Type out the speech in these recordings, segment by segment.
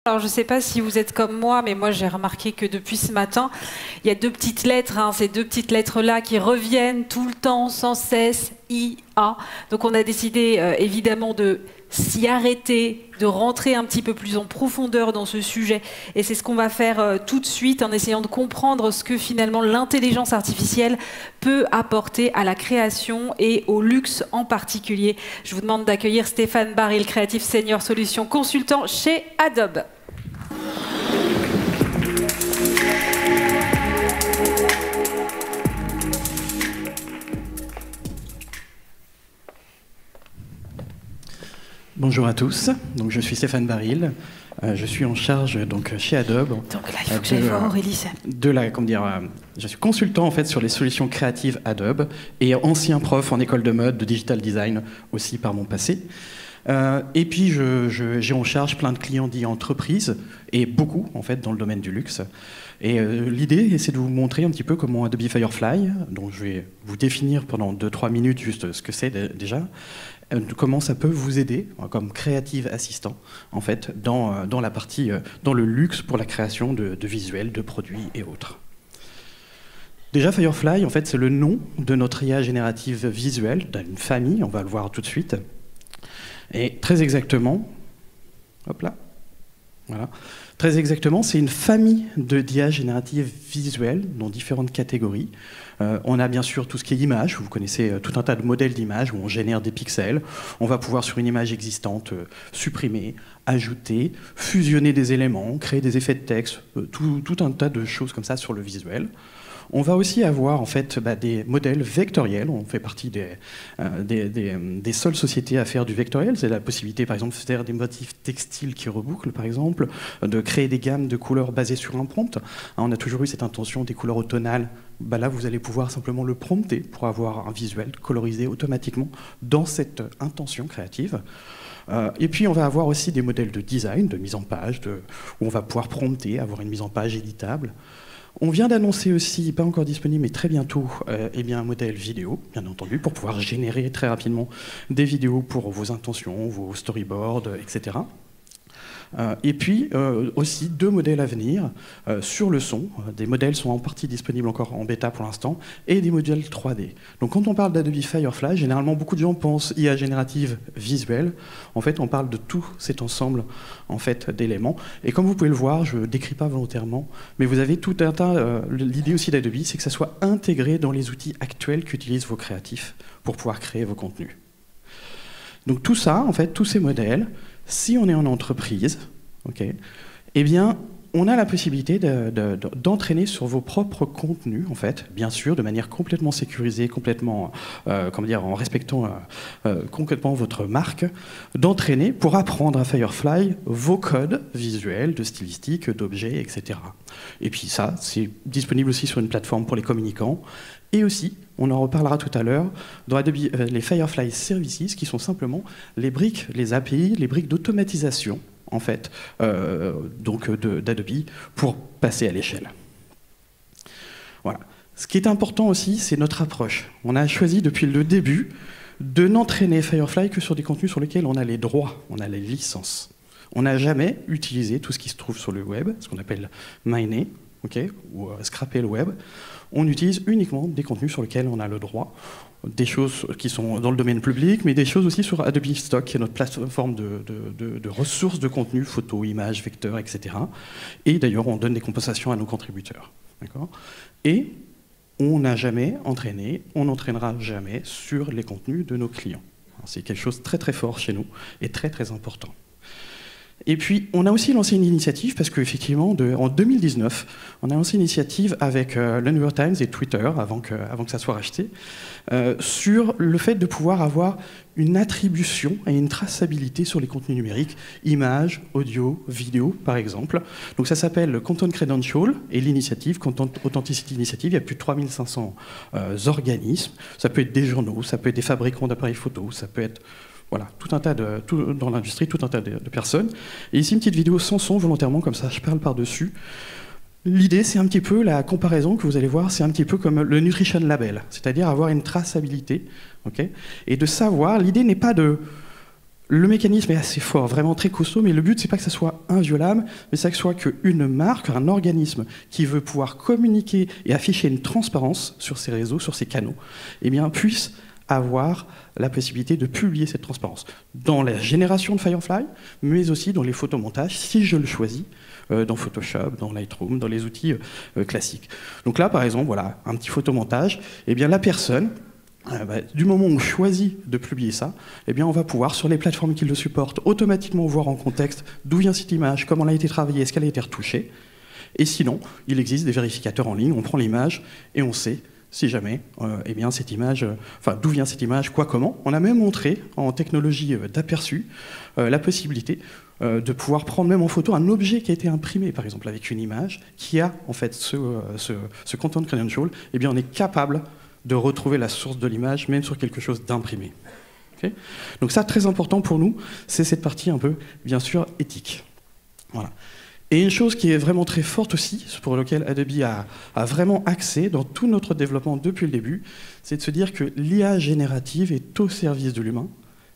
Alors, je ne sais pas si vous êtes comme moi, mais moi, j'ai remarqué que depuis ce matin, il y a deux petites lettres, ces deux petites lettres-là qui reviennent tout le temps, sans cesse, IA. Donc, on a décidé, évidemment, de s'y arrêter, de rentrer un petit peu plus en profondeur dans ce sujet. Et c'est ce qu'on va faire tout de suite, en essayant de comprendre ce que, finalement, l'intelligence artificielle peut apporter à la création et au luxe en particulier. Je vous demande d'accueillir Stéphane Baril, Creative Senior Solutions consultant chez Adobe. Bonjour à tous, donc je suis Stéphane Baril, je suis en charge donc chez Adobe. Donc là, il faut que j'aille voir Aurélie. Je suis consultant en fait sur les solutions créatives Adobe et ancien prof en école de mode, de digital design aussi par mon passé. Et puis j'ai en charge plein de clients dits entreprises et beaucoup en fait dans le domaine du luxe. Et l'idée c'est de vous montrer un petit peu comment Adobe Firefly, dont je vais vous définir pendant 2-3 minutes juste ce que c'est déjà, comment ça peut vous aider comme creative assistant en fait dans la partie dans le luxe pour la création de visuels, de produits et autres. Déjà, Firefly, en fait, c'est le nom de notre IA générative visuelle d'une famille, on va le voir tout de suite. Et très exactement, hop là, voilà. Très exactement, c'est une famille d'IA générative visuelle dans différentes catégories. On a bien sûr tout ce qui est image, vous connaissez tout un tas de modèles d'images où on génère des pixels. On va pouvoir sur une image existante supprimer, ajouter, fusionner des éléments, créer des effets de texte, tout un tas de choses comme ça sur le visuel. On va aussi avoir en fait des modèles vectoriels. On fait partie des seules sociétés à faire du vectoriel. C'est la possibilité, par exemple, de faire des motifs textiles qui rebouclent, par exemple, de créer des gammes de couleurs basées sur un prompt. On a toujours eu cette intention des couleurs automnales. Là, vous allez pouvoir simplement le prompter pour avoir un visuel colorisé automatiquement dans cette intention créative. Et puis on va avoir aussi des modèles de design, de mise en page, où on va pouvoir prompter, avoir une mise en page éditable. On vient d'annoncer aussi, pas encore disponible, mais très bientôt, un modèle vidéo, bien entendu, pour pouvoir générer très rapidement des vidéos pour vos intentions, vos storyboards, etc. Et puis aussi deux modèles à venir sur le son. Des modèles sont en partie disponibles encore en bêta pour l'instant, et des modèles 3D. Donc quand on parle d'Adobe Firefly, généralement beaucoup de gens pensent IA générative visuelle. En fait, on parle de tout cet ensemble en fait, d'éléments. Et comme vous pouvez le voir, je ne décris pas volontairement, mais vous avez tout un tas... L'idée aussi d'Adobe, c'est que ça soit intégré dans les outils actuels qu'utilisent vos créatifs pour pouvoir créer vos contenus. Donc tout ça, en fait, tous ces modèles, si on est en entreprise, eh bien, on a la possibilité d'entraîner sur vos propres contenus, en fait, bien sûr, de manière complètement sécurisée, complètement, en respectant complètement votre marque, d'entraîner pour apprendre à Firefly vos codes visuels, de stylistique, d'objets, etc. Et puis ça, c'est disponible aussi sur une plateforme pour les communicants. Et aussi, on en reparlera tout à l'heure, dans Adobe, les Firefly Services, qui sont simplement les briques, les API, les briques d'automatisation, en fait, d'Adobe, pour passer à l'échelle. Voilà. Ce qui est important aussi, c'est notre approche. On a choisi depuis le début de n'entraîner Firefly que sur des contenus sur lesquels on a les droits, on a les licences. On n'a jamais utilisé tout ce qui se trouve sur le web, ce qu'on appelle miner, ou scraper le web. On utilise uniquement des contenus sur lesquels on a le droit, des choses qui sont dans le domaine public, mais des choses aussi sur Adobe Stock, qui est notre plateforme de ressources de contenu, photos, images, vecteurs, etc. Et d'ailleurs, on donne des compensations à nos contributeurs. Et on n'a jamais entraîné, on n'entraînera jamais sur les contenus de nos clients. C'est quelque chose de très très fort chez nous et très très important. Et puis, on a aussi lancé une initiative, parce qu'effectivement, en 2019, on a lancé une initiative avec le New York Times et Twitter, avant que ça soit racheté, sur le fait de pouvoir avoir une attribution et une traçabilité sur les contenus numériques, images, audio, vidéo, par exemple. Donc ça s'appelle Content Credential, et l'initiative, Content Authenticity Initiative, il y a plus de 3500 organismes. Ça peut être des journaux, ça peut être des fabricants d'appareils photo, ça peut être... Voilà, dans l'industrie, tout un tas de personnes. Et ici, une petite vidéo sans son, volontairement, comme ça, je parle par-dessus. L'idée, c'est un petit peu, la comparaison que vous allez voir, c'est un petit peu comme le Nutrition Label, c'est-à-dire avoir une traçabilité, et de savoir, l'idée n'est pas de Le mécanisme est assez fort, vraiment très costaud, mais le but, c'est pas que ça soit inviolable, mais c'est que ce soit qu'une marque, un organisme qui veut pouvoir communiquer et afficher une transparence sur ses réseaux, sur ses canaux, eh bien, puisse avoir la possibilité de publier cette transparence dans la génération de Firefly, mais aussi dans les photomontages, si je le choisis, dans Photoshop, dans Lightroom, dans les outils classiques. Donc là, par exemple, voilà, un petit photomontage, eh bien, la personne, du moment où on choisit de publier ça, eh bien, on va pouvoir, sur les plateformes qui le supportent, automatiquement voir en contexte d'où vient cette image, comment elle a été travaillée, est-ce qu'elle a été retouchée. Et sinon, il existe des vérificateurs en ligne, on prend l'image et on sait si jamais, eh bien, cette image, d'où vient cette image, quoi, comment. On a même montré, en technologie d'aperçu, la possibilité de pouvoir prendre même en photo un objet qui a été imprimé, par exemple, avec une image, qui a, en fait, ce content credential, eh bien, on est capable de retrouver la source de l'image, même sur quelque chose d'imprimé. Okay. Donc ça, très important pour nous, c'est cette partie un peu, bien sûr, éthique. Voilà. Et une chose qui est vraiment très forte aussi, pour laquelle Adobe a vraiment axé dans tout notre développement depuis le début, c'est de se dire que l'IA générative est au service de l'humain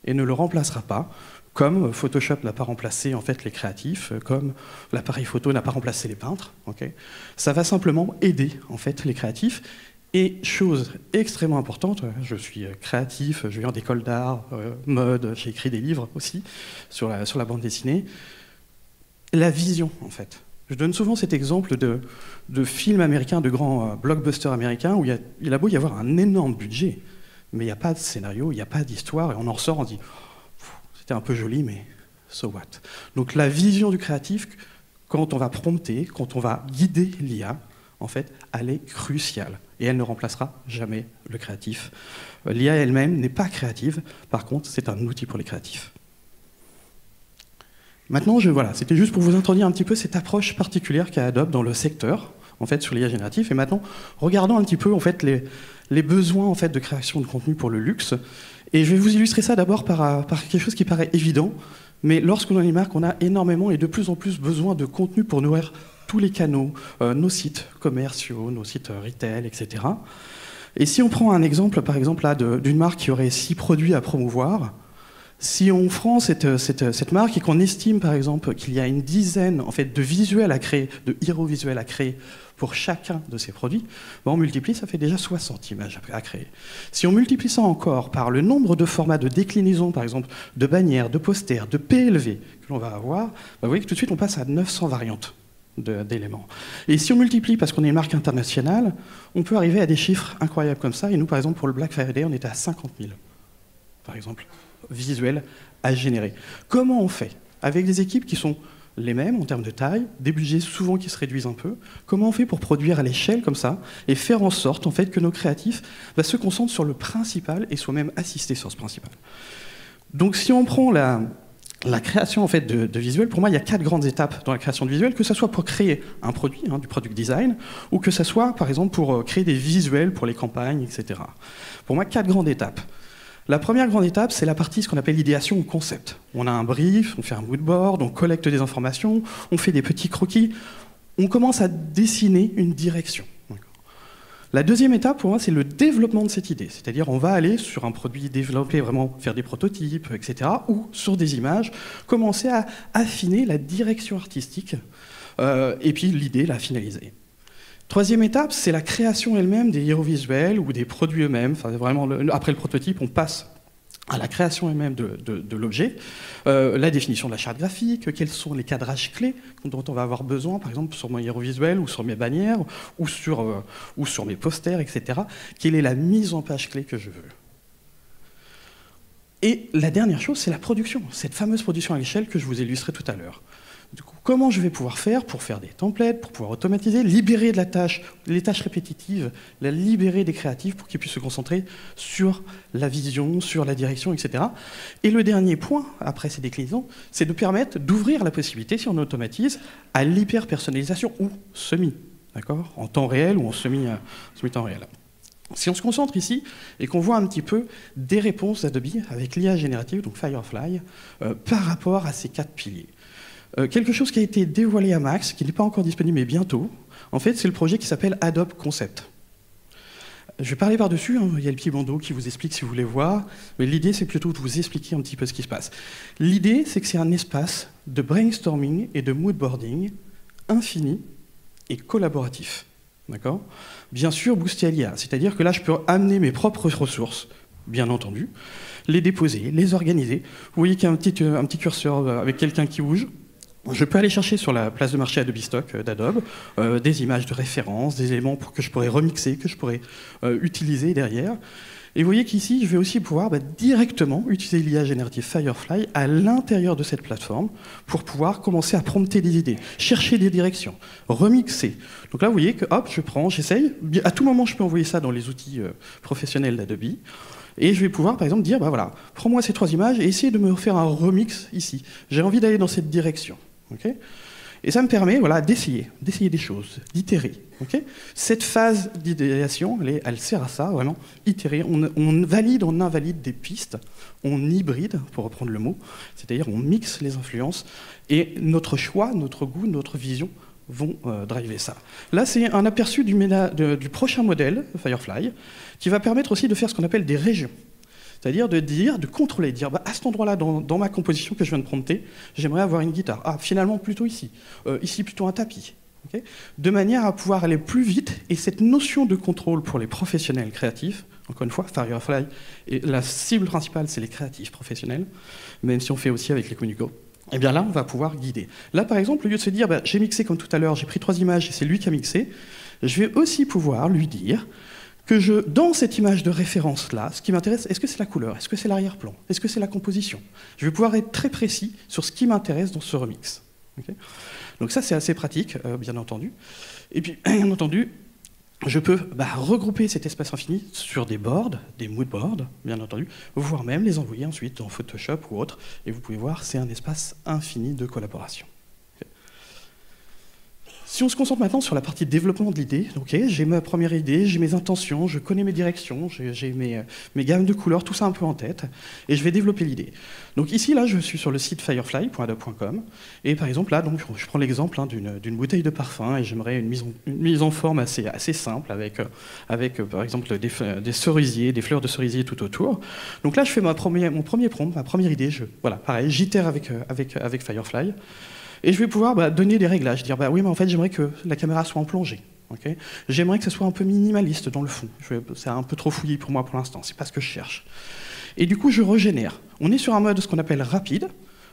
et ne le remplacera pas, comme Photoshop n'a pas remplacé en fait les créatifs, comme l'appareil photo n'a pas remplacé les peintres. Okay. Ça va simplement aider en fait les créatifs. Et chose extrêmement importante, je suis créatif, je viens d'école d'art, mode, j'ai écrit des livres aussi sur la bande dessinée. La vision, en fait. Je donne souvent cet exemple de films américains, de grands blockbusters américains, où il a beau y avoir un énorme budget, mais il n'y a pas de scénario, il n'y a pas d'histoire, et on en ressort, on dit « c'était un peu joli, mais so what ?» Donc la vision du créatif, quand on va prompter, quand on va guider l'IA, en fait, elle est cruciale, et elle ne remplacera jamais le créatif. L'IA elle-même n'est pas créative, par contre, c'est un outil pour les créatifs. Maintenant, voilà, c'était juste pour vous introduire un petit peu cette approche particulière qu'a Adobe dans le secteur, en fait, sur l'IA génératif. Et maintenant, regardons un petit peu, en fait, les besoins, en fait, de création de contenu pour le luxe. Et je vais vous illustrer ça d'abord par quelque chose qui paraît évident, mais lorsqu'on a une marque, on a énormément et de plus en plus besoin de contenu pour nourrir tous les canaux, nos sites commerciaux, nos sites retail, etc. Et si on prend un exemple, par exemple, là, d'une marque qui aurait 6 produits à promouvoir, si on prend cette marque et qu'on estime, par exemple, qu'il y a une dizaine en fait, de visuels à créer, de héros visuels à créer pour chacun de ces produits, on multiplie, ça fait déjà 60 images à créer. Si on multiplie ça encore par le nombre de formats de déclinaison, par exemple, de bannières, de posters, de PLV que l'on va avoir, vous voyez que tout de suite, on passe à 900 variantes d'éléments. Et si on multiplie, parce qu'on est une marque internationale, on peut arriver à des chiffres incroyables comme ça. Et nous, par exemple, pour le Black Friday, on était à 50 000, par exemple, visuels à générer. Comment on fait? Avec des équipes qui sont les mêmes en termes de taille, des budgets souvent qui se réduisent un peu. Comment on fait pour produire à l'échelle comme ça et faire en sorte en fait, que nos créatifs se concentrent sur le principal et soient même assistés sur ce principal? Donc si on prend la création en fait, de visuels, pour moi, il y a 4 grandes étapes dans la création de visuels, que ce soit pour créer un produit, du product design, ou que ce soit, par exemple, pour créer des visuels pour les campagnes, etc. Pour moi, 4 grandes étapes. La première grande étape, c'est la partie ce qu'on appelle l'idéation ou concept. On a un brief, on fait un moodboard, on collecte des informations, on fait des petits croquis, on commence à dessiner une direction. La deuxième étape, pour moi, c'est le développement de cette idée. C'est-à-dire, on va aller sur un produit développé, vraiment faire des prototypes, etc., ou sur des images, commencer à affiner la direction artistique, et puis l'idée, la finaliser. Troisième étape, c'est la création elle-même des héros visuels ou des produits eux-mêmes. Enfin, vraiment, après le prototype, on passe à la création elle-même de l'objet, la définition de la charte graphique, quels sont les cadrages clés dont on va avoir besoin, par exemple sur mon héros visuel ou sur mes bannières ou sur mes posters, etc. Quelle est la mise en page clé que je veux? Et la dernière chose, c'est la production, cette fameuse production à l'échelle que je vous illustrais tout à l'heure. Du coup, comment je vais pouvoir faire pour faire des templates, pour pouvoir automatiser, libérer de les tâches répétitives, libérer des créatifs pour qu'ils puissent se concentrer sur la vision, sur la direction, etc. Et le dernier point, après ces déclinaisons, c'est de permettre d'ouvrir la possibilité, si on automatise, à l'hyper-personnalisation ou semi, d'accord, en temps réel ou en semi-temps réel. Si on se concentre ici et qu'on voit un petit peu des réponses d'Adobe avec l'IA générative, donc Firefly, par rapport à ces 4 piliers. Quelque chose qui a été dévoilé à Max, qui n'est pas encore disponible, mais bientôt, en fait, c'est le projet qui s'appelle Adobe Concept. Je vais parler par-dessus, hein. Il y a le petit bandeau qui vous explique si vous voulez voir, mais l'idée c'est plutôt de vous expliquer un petit peu ce qui se passe. L'idée c'est que c'est un espace de brainstorming et de moodboarding infini et collaboratif. D'accord ? Bien sûr, boosté à l'IA, c'est-à-dire que là je peux amener mes propres ressources, bien entendu, les déposer, les organiser. Vous voyez qu'il y a un petit curseur avec quelqu'un qui bouge. Je peux aller chercher sur la place de marché Adobe Stock d'Adobe des images de référence, des éléments que je pourrais remixer, que je pourrais utiliser derrière. Et vous voyez qu'ici, je vais aussi pouvoir directement utiliser l'IA générative Firefly à l'intérieur de cette plateforme pour pouvoir commencer à prompter des idées, chercher des directions, remixer. Donc là, vous voyez que hop, je prends, j'essaye. À tout moment, je peux envoyer ça dans les outils professionnels d'Adobe. Et je vais pouvoir, par exemple, dire, bah voilà, prends-moi ces 3 images et essaye de me faire un remix ici. J'ai envie d'aller dans cette direction. Okay, et ça me permet voilà, d'essayer des choses, d'itérer. Okay. Cette phase d'idéation, elle sert à ça, vraiment, itérer. On valide, on invalide des pistes, on hybride, pour reprendre le mot, c'est-à-dire on mixe les influences, et notre choix, notre goût, notre vision vont driver ça. Là, c'est un aperçu du prochain modèle, Firefly, qui va permettre aussi de faire ce qu'on appelle des régions. C'est-à-dire de contrôler, de dire bah, à cet endroit-là, dans ma composition que je viens de prompter, j'aimerais avoir une guitare. Ah, finalement, plutôt ici. Ici, plutôt un tapis. Okay, de manière à pouvoir aller plus vite. Et cette notion de contrôle pour les professionnels créatifs, encore une fois, Firefly, et la cible principale, c'est les créatifs professionnels, même si on fait aussi avec les communicants. Et bien là, on va pouvoir guider. Là, par exemple, au lieu de se dire bah, j'ai mixé comme tout à l'heure, j'ai pris 3 images et c'est lui qui a mixé, je vais aussi pouvoir lui dire que dans cette image de référence-là, ce qui m'intéresse, est-ce que c'est la couleur, est-ce que c'est l'arrière-plan, est-ce que c'est la composition? Je vais pouvoir être très précis sur ce qui m'intéresse dans ce remix. Okay, donc ça, c'est assez pratique, bien entendu. Et puis, bien entendu, je peux regrouper cet espace infini sur des boards, des moodboards, bien entendu, voire même les envoyer ensuite dans Photoshop ou autre. Et vous pouvez voir, c'est un espace infini de collaboration. Si on se concentre maintenant sur la partie développement de l'idée, okay, j'ai ma première idée, j'ai mes intentions, je connais mes directions, j'ai mes gammes de couleurs, tout ça un peu en tête, et je vais développer l'idée. Donc ici, là, je suis sur le site firefly.adobe.com, et par exemple, là, donc, je prends l'exemple d'une bouteille de parfum, et j'aimerais une mise en forme assez simple, avec par exemple, des cerisiers, des fleurs de cerisier tout autour. Donc là, je fais mon premier prompt, ma première idée, voilà, pareil, j'itère avec Firefly. Et je vais pouvoir donner des réglages, dire oui, mais en fait, j'aimerais que la caméra soit en plongée. Okay, j'aimerais que ce soit un peu minimaliste dans le fond. C'est un peu trop fouillé pour moi pour l'instant, c'est pas ce que je cherche. Et du coup, je régénère. On est sur un mode ce qu'on appelle rapide.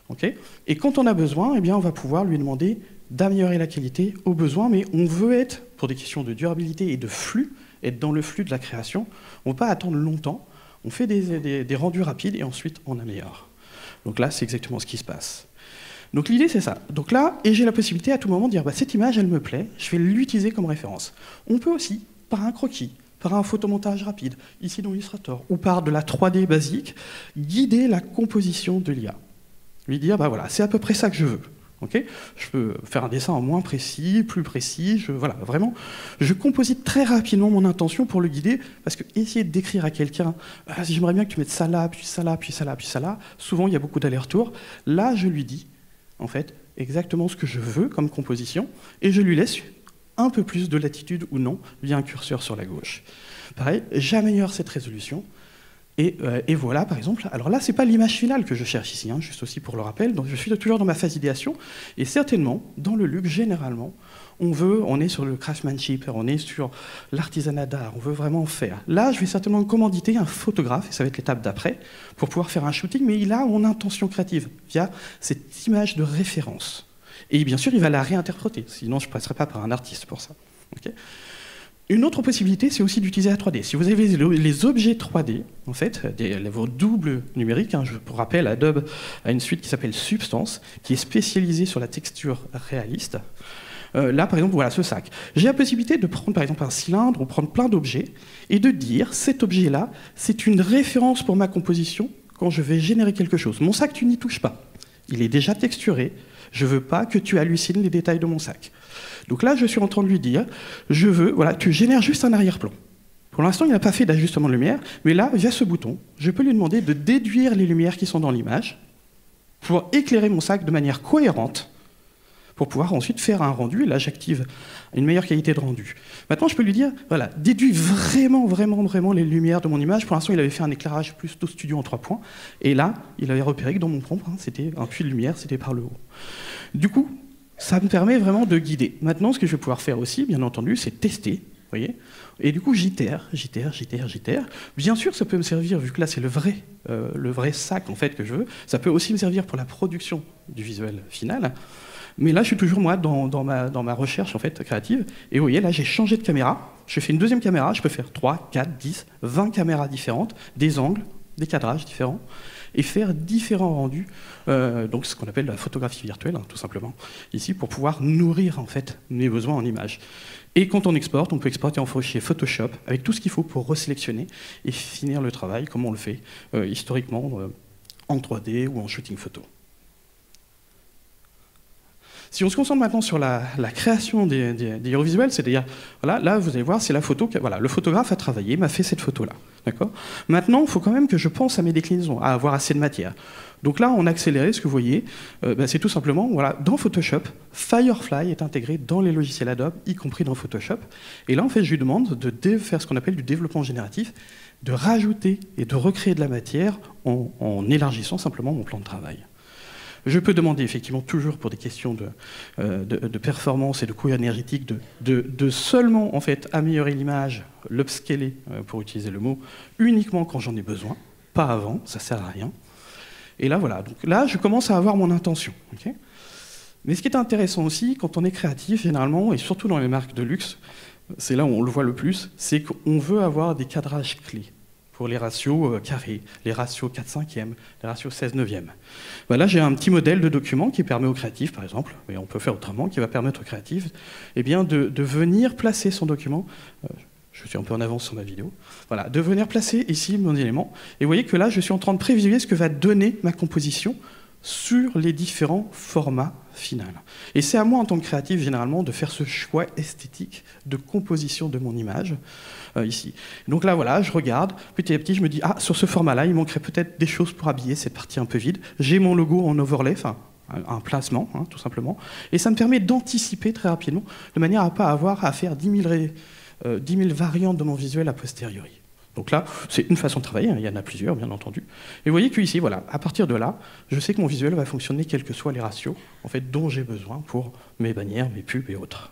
Okay, et quand on a besoin, eh bien, on va pouvoir lui demander d'améliorer la qualité au besoin, mais on veut être, pour des questions de durabilité et de flux, être dans le flux de la création. On ne veut pas attendre longtemps. On fait des rendus rapides et ensuite on améliore. Donc là, c'est exactement ce qui se passe. Donc l'idée, c'est ça. Donc là, et j'ai la possibilité à tout moment de dire cette image, elle me plaît, je vais l'utiliser comme référence. On peut aussi, par un croquis, par un photomontage rapide, ici dans Illustrator, ou par de la 3D basique, guider la composition de l'IA. Lui dire, voilà, c'est à peu près ça que je veux. Okay, je peux faire un dessin en moins précis, plus précis, voilà, vraiment, je composite très rapidement mon intention pour le guider, parce que essayer de décrire à quelqu'un, j'aimerais bien que tu mettes ça là, puis ça là, puis ça là, puis ça là, souvent il y a beaucoup d'allers-retours, là je lui dis, en fait, exactement ce que je veux comme composition, et je lui laisse un peu plus de latitude ou non, via un curseur sur la gauche. Pareil, j'améliore cette résolution, et voilà, par exemple, alors là, c'est pas l'image finale que je cherche ici, juste aussi pour le rappel, donc je suis toujours dans ma phase d'idéation, et certainement, dans le luxe, généralement, on est sur le craftsmanship, on est sur l'artisanat d'art, on veut vraiment faire. Là, je vais certainement commanditer un photographe, et ça va être l'étape d'après, pour pouvoir faire un shooting, mais il a mon intention créative, via cette image de référence. Et bien sûr, il va la réinterpréter, sinon je ne passerai pas par un artiste pour ça. Okay, une autre possibilité, c'est aussi d'utiliser la 3D. Si vous avez les objets 3D, en fait, vos doubles numériques, je vous rappelle, Adobe a une suite qui s'appelle Substance, qui est spécialisée sur la texture réaliste. Là, par exemple, voilà ce sac. J'ai la possibilité de prendre, par exemple, un cylindre ou prendre plein d'objets et de dire, cet objet-là, c'est une référence pour ma composition quand je vais générer quelque chose. Mon sac, tu n'y touches pas. Il est déjà texturé. Je ne veux pas que tu hallucines les détails de mon sac. Donc là, je suis en train de lui dire, voilà, tu génères juste un arrière-plan. Pour l'instant, il n'a pas fait d'ajustement de lumière, mais là, via ce bouton, je peux lui demander de déduire les lumières qui sont dans l'image pour éclairer mon sac de manière cohérente, pour pouvoir ensuite faire un rendu. Et là, j'active une meilleure qualité de rendu. Maintenant, je peux lui dire, voilà, déduis vraiment, vraiment, vraiment les lumières de mon image. Pour l'instant, il avait fait un éclairage plutôt studio en 3 points. Et là, il avait repéré que dans mon prompt, c'était un puits de lumière, c'était par le haut. Du coup, ça me permet vraiment de guider. Maintenant, ce que je vais pouvoir faire aussi, bien entendu, c'est tester. Vous voyez, et du coup, j'itère. Bien sûr, ça peut me servir, vu que là, c'est le vrai sac en fait, que je veux. Ça peut aussi me servir pour la production du visuel final. Mais là, je suis toujours, moi, dans ma recherche en fait, créative. Et vous voyez, là, j'ai changé de caméra. Je fais une deuxième caméra. Je peux faire 3, 4, 10, 20 caméras différentes, des angles, des cadrages différents, et faire différents rendus. Donc, ce qu'on appelle la photographie virtuelle, hein, tout simplement, ici, pour pouvoir nourrir en fait, mes besoins en images. Et quand on exporte, on peut exporter en fichier Photoshop avec tout ce qu'il faut pour resélectionner et finir le travail comme on le fait historiquement en 3D ou en shooting photo. Si on se concentre maintenant sur la création des héros visuels, c'est-à-dire, voilà, là vous allez voir, c'est la photo, voilà, le photographe a travaillé, m'a fait cette photo-là. Maintenant, il faut quand même que je pense à mes déclinaisons, à avoir assez de matière. Donc là, en accéléré, ce que vous voyez, c'est tout simplement, voilà, dans Photoshop, Firefly est intégré dans les logiciels Adobe, y compris dans Photoshop. Et là, en fait, je lui demande de faire ce qu'on appelle du développement génératif, de rajouter et de recréer de la matière en élargissant simplement mon plan de travail. Je peux demander effectivement toujours pour des questions de performance et de coût énergétique de seulement en fait, améliorer l'image, l'upscaler, pour utiliser le mot, uniquement quand j'en ai besoin, pas avant, ça ne sert à rien. Et là, voilà. Donc là, je commence à avoir mon intention. Okay, mais ce qui est intéressant aussi, quand on est créatif, généralement, et surtout dans les marques de luxe, c'est là où on le voit le plus, c'est qu'on veut avoir des cadrages clés pour les ratios carrés, les ratios 4/5e, les ratios 16/9e. Là, j'ai un petit modèle de document qui permet aux créatifs, par exemple, mais on peut faire autrement, qui va permettre aux créatifs eh bien, de venir placer son document. Je suis un peu en avance sur ma vidéo. Voilà, de venir placer ici mon élément. Et vous voyez que là, je suis en train de prévisualiser ce que va donner ma composition sur les différents formats finaux. Et c'est à moi, en tant que créatif, généralement, de faire ce choix esthétique de composition de mon image, ici. Donc là, voilà, je regarde, petit à petit, je me dis, ah, sur ce format-là, il manquerait peut-être des choses pour habiller cette partie un peu vide. J'ai mon logo en overlay, enfin, un placement, hein, tout simplement. Et ça me permet d'anticiper très rapidement, de manière à ne pas avoir à faire 10 000 variantes de mon visuel a posteriori. Donc là, c'est une façon de travailler, hein, il y en a plusieurs, bien entendu. Et vous voyez qu'ici, voilà, à partir de là, je sais que mon visuel va fonctionner quels que soient les ratios en fait, dont j'ai besoin pour mes bannières, mes pubs et autres.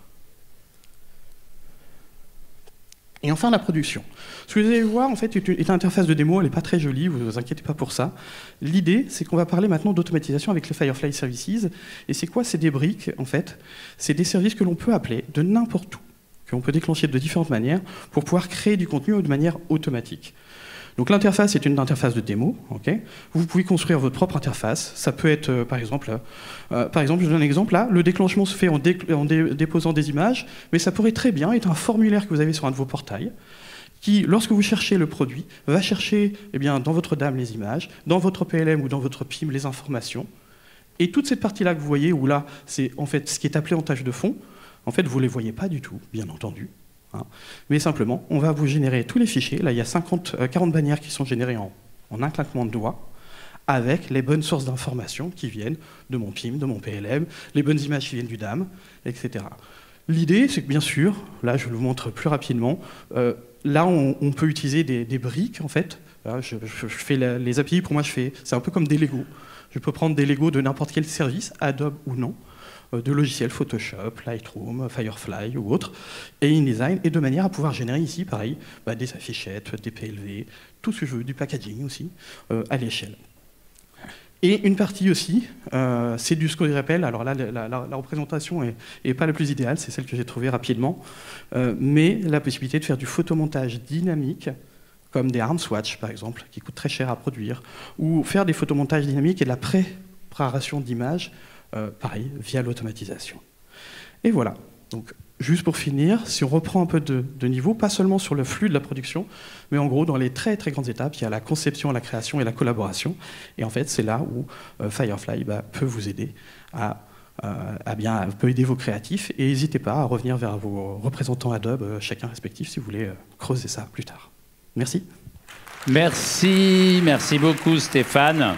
Et enfin, la production. Ce que vous allez voir, en fait, est une interface de démo, elle n'est pas très jolie, vous ne vous inquiétez pas pour ça. L'idée, c'est qu'on va parler maintenant d'automatisation avec les Firefly Services. Et c'est quoi? C'est des briques, en fait. C'est des services que l'on peut appeler de n'importe où, qu'on peut déclencher de différentes manières pour pouvoir créer du contenu de manière automatique. Donc l'interface est une interface de démo. Okay, vous pouvez construire votre propre interface. Ça peut être, par exemple, je donne un exemple là, le déclenchement se fait en déposant des images, mais ça pourrait très bien être un formulaire que vous avez sur un de vos portails, qui, lorsque vous cherchez le produit, va chercher eh bien, dans votre DAM les images, dans votre PLM ou dans votre PIM les informations. Et toute cette partie-là que vous voyez, où là, c'est en fait ce qui est appelé en tâche de fond, en fait, vous ne les voyez pas du tout, bien entendu. Hein. Mais simplement, on va vous générer tous les fichiers. Là, il y a 40 bannières qui sont générées en un claquement de doigts, avec les bonnes sources d'informations qui viennent de mon PIM, de mon PLM, les bonnes images qui viennent du DAM, etc. L'idée, c'est que bien sûr, là, je vous montre plus rapidement, là, on peut utiliser des briques, en fait. Là, je fais les API, pour moi, c'est un peu comme des Lego. Je peux prendre des Lego de n'importe quel service, Adobe ou non, de logiciels Photoshop, Lightroom, Firefly ou autres, et InDesign, et de manière à pouvoir générer ici, pareil, des affichettes, des PLV, tout ce que je veux, du packaging aussi, à l'échelle. Et une partie aussi, c'est du ce qu'on appelle, alors là, la représentation n'est pas la plus idéale, c'est celle que j'ai trouvée rapidement, mais la possibilité de faire du photomontage dynamique, comme des ArmSwatch, par exemple, qui coûtent très cher à produire, ou faire des photomontages dynamiques et de la préparation d'images, pareil, via l'automatisation. Et voilà. Donc, juste pour finir, si on reprend un peu de niveau, pas seulement sur le flux de la production, mais en gros, dans les très très grandes étapes, il y a la conception, la création et la collaboration. Et en fait, c'est là où Firefly peut vous aider peut aider vos créatifs. Et n'hésitez pas à revenir vers vos représentants Adobe, chacun respectif, si vous voulez creuser ça plus tard. Merci. Merci beaucoup Stéphane.